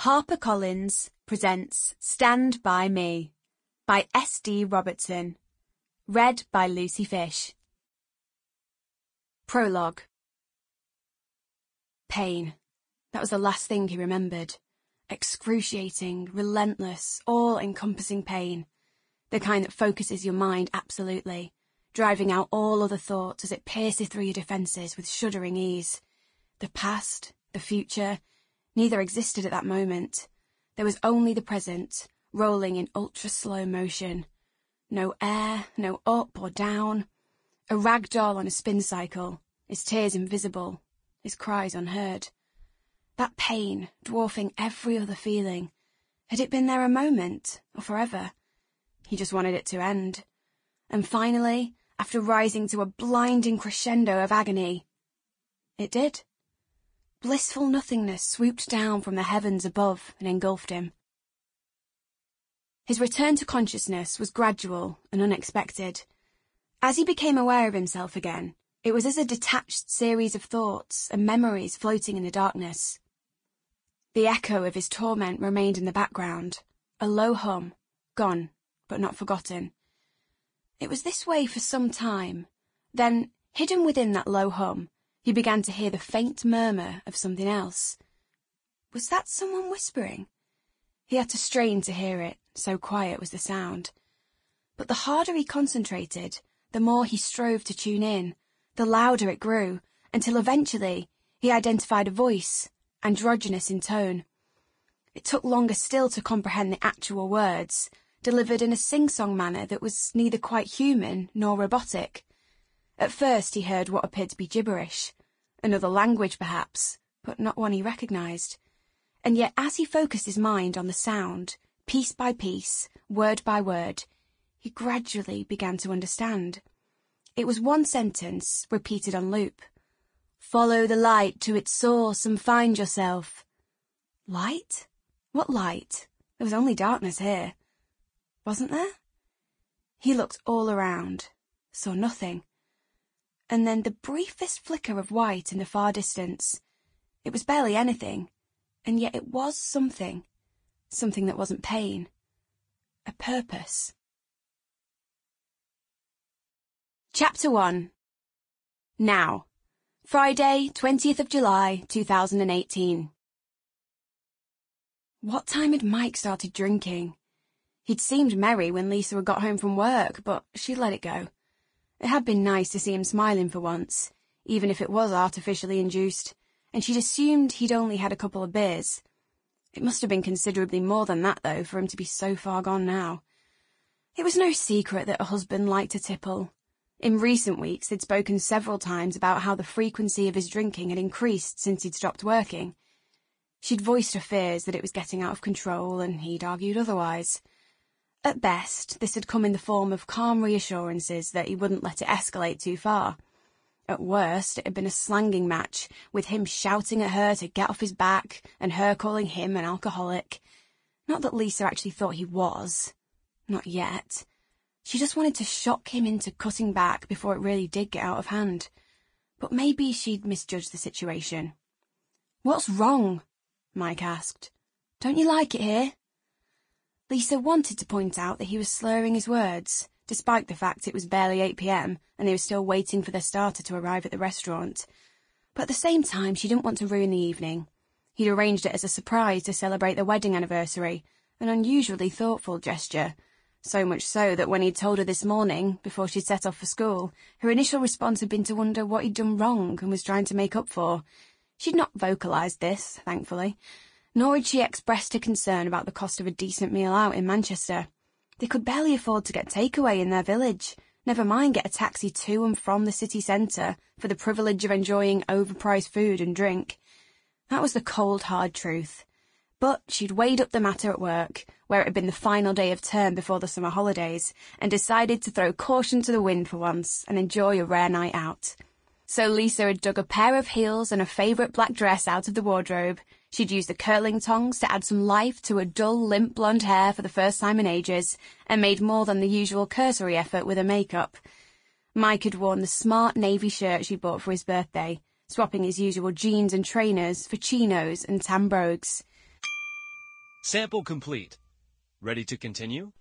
HarperCollins presents Stand By Me by S.D. Robertson. Read by Luci Fish. Prologue. Pain. That was the last thing he remembered. Excruciating, relentless, all-encompassing pain. The kind that focuses your mind absolutely, driving out all other thoughts as it pierces through your defences with shuddering ease. The past, the future, neither existed at that moment. There was only the present, rolling in ultra-slow motion. No air, no up or down. A rag doll on a spin cycle, his tears invisible, his cries unheard. That pain, dwarfing every other feeling. Had it been there a moment, or forever? He just wanted it to end. And finally, after rising to a blinding crescendo of agony, it did. Blissful nothingness swooped down from the heavens above and engulfed him. His return to consciousness was gradual and unexpected. As he became aware of himself again, it was as a detached series of thoughts and memories floating in the darkness. The echo of his torment remained in the background, a low hum, gone, but not forgotten. It was this way for some time. Then, hidden within that low hum, he began to hear the faint murmur of something else. Was that someone whispering? He had to strain to hear it, so quiet was the sound. But the harder he concentrated, the more he strove to tune in, the louder it grew, until eventually he identified a voice, androgynous in tone. It took longer still to comprehend the actual words, delivered in a sing-song manner that was neither quite human nor robotic. At first he heard what appeared to be gibberish, another language perhaps, but not one he recognised. And yet as he focused his mind on the sound, piece by piece, word by word, he gradually began to understand. It was one sentence, repeated on loop. Follow the light to its source and find yourself. Light? What light? There was only darkness here. Wasn't there? He looked all around, saw nothing. And then the briefest flicker of white in the far distance. It was barely anything, and yet it was something. Something that wasn't pain. A purpose. Chapter 1. Now. Friday, 20th of July, 2018. What time had Mike started drinking? He'd seemed merry when Lisa had got home from work, but she'd let it go. It had been nice to see him smiling for once, even if it was artificially induced, and she'd assumed he'd only had a couple of beers. It must have been considerably more than that, though, for him to be so far gone now. It was no secret that her husband liked to tipple. In recent weeks, they'd spoken several times about how the frequency of his drinking had increased since he'd stopped working. She'd voiced her fears that it was getting out of control, and he'd argued otherwise. At best, this had come in the form of calm reassurances that he wouldn't let it escalate too far. At worst, it had been a slanging match, with him shouting at her to get off his back, and her calling him an alcoholic. Not that Lisa actually thought he was. Not yet. She just wanted to shock him into cutting back before it really did get out of hand. But maybe she'd misjudged the situation. "What's wrong?" Mike asked. "Don't you like it here?" Lisa wanted to point out that he was slurring his words, despite the fact it was barely 8 p.m. and they were still waiting for their starter to arrive at the restaurant. But at the same time, she didn't want to ruin the evening. He'd arranged it as a surprise to celebrate their wedding anniversary, an unusually thoughtful gesture. So much so that when he'd told her this morning, before she'd set off for school, her initial response had been to wonder what he'd done wrong and was trying to make up for. She'd not vocalised this, thankfully. Nor had she expressed her concern about the cost of a decent meal out in Manchester. They could barely afford to get takeaway in their village, never mind get a taxi to and from the city centre for the privilege of enjoying overpriced food and drink. That was the cold, hard truth. But she'd weighed up the matter at work, where it had been the final day of term before the summer holidays, and decided to throw caution to the wind for once and enjoy a rare night out. So Lisa had dug a pair of heels and a favourite black dress out of the wardrobe. She'd used the curling tongs to add some life to her dull, limp blonde hair for the first time in ages, and made more than the usual cursory effort with her makeup. Mike had worn the smart navy shirt she bought for his birthday, swapping his usual jeans and trainers for chinos and tan brogues. Sample complete. Ready to continue?